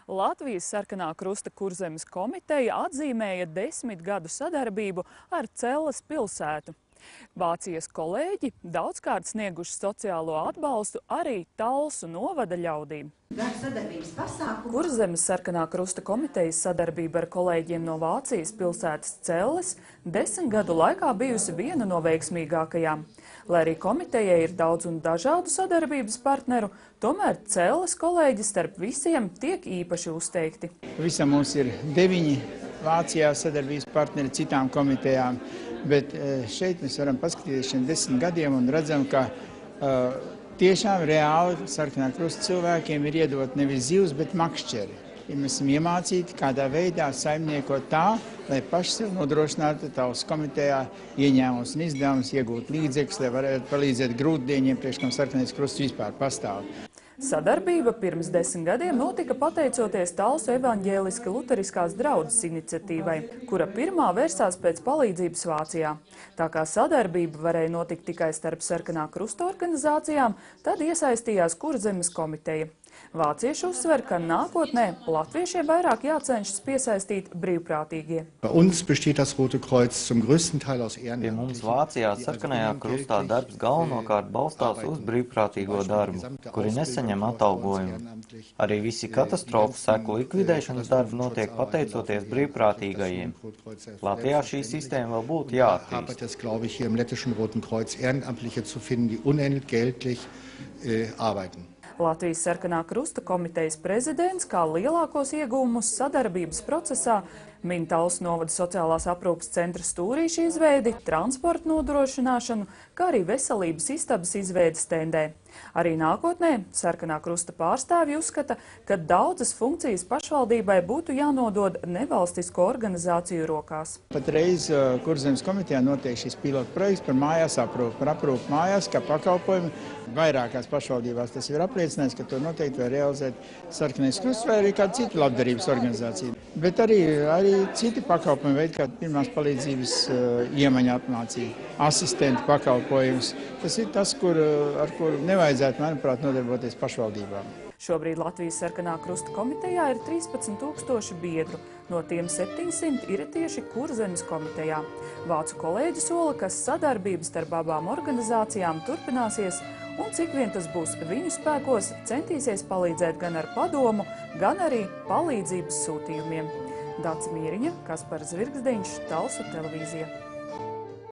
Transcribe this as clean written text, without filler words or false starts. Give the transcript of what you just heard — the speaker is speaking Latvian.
Latvijas Sarkanā krusta Kurzemes komiteja atzīmēja 10 gadu sadarbību ar Celles pilsētu. Vācijas kolēģi daudzkārt snieguši sociālo atbalstu arī Talsu novada ļaudīm. Kurzemes Sarkanā krusta komitejas sadarbība ar kolēģiem no Vācijas pilsētas Celles 10 gadu laikā bijusi viena no veiksmīgākajām. Lai arī komitejai ir daudz un dažādu sadarbības partneru, tomēr Celles kolēģi starp visiem tiek īpaši uzteikti. Visam mums ir 9 Vācijā sadarbības partneri citām komitejām, bet šeit mēs varam paskatīties šiem 10 gadiem un redzam, ka tiešām reāli Sarkanā krusta cilvēkiem ir iedot nevis zivs, bet makšķeri. Mēs esam iemācīti, kādā veidā saimniekot tā, lai paši sev nodrošinātu Talsu komitejā ieņēmumus un izdevumus, iegūt līdzekļus, lai varētu palīdzēt grūtdieniem, priekš kam Sarkanais krusts vispār pastāv. Sadarbība pirms 10 gadiem notika pateicoties Talsu evaņģēliski luteriskās draudzes iniciatīvai, kura pirmā vērsās pēc palīdzības Vācijā. Tā kā sadarbība varēja notikt tikai starp Sarkanā krusta organizācijām, tad iesaistījās Kurzemes komiteja. Vācieši uzsver, ka nākotnē latviešiem vairāk jācenšas piesaistīt brīvprātīgie. Pie mums Vācijā Sarkanajā krustā darbs galvenokārt balstās uz brīvprātīgo darbu, kuri nesaņem atalgojumu. Arī visi katastrofu seku likvidēšanas darbi notiek pateicoties brīvprātīgajiem. Latvijā šī sistēma vēl būtu jāattīst. Latvijas Sarkanā krusta komitejas prezidents kā lielākos iegūmus sadarbības procesā min Talsu novada sociālās aprūpes centra stūrīšu izveidi, transporta nodrošināšanu, kā arī veselības istabas izveidi Stendē. Arī nākotnē Sarkanā krusta pārstāvji uzskata, ka daudzas funkcijas pašvaldībai būtu jānodod nevalstisko organizāciju rokās. Patreiz Kurzemes komitejā notiek šis pilotu projekts par mājās aprūpi, par aprūpi mājās, kā pakalpojumu. Vairākās pašvaldībās tas ir apliecinājis, ka to noteikti var realizēt Sarkanais krusts vai arī kāda cita labdarības organizācija. Bet arī citi pakalpojumi veidi, kā pirmās palīdzības iemaņa apmācība, asistenta pakalpojums. Tas ir tas, ar kuru nevajadzētu, manuprāt, nodarboties pašvaldībām. Šobrīd Latvijas Sarkanā krusta komitejā ir 13,000 biedru, no tiem 700 ir tieši Kurzemes komitejā. Vācu kolēģi sola, ka sadarbības starp abām organizācijām turpināsies, un cik vien tas būs viņu spēkos, centīsies palīdzēt gan ar padomu, gan arī palīdzības sūtījumiem. Dace Mieriņa, Kaspars Zvirgzdiņš, Talsu televīzija.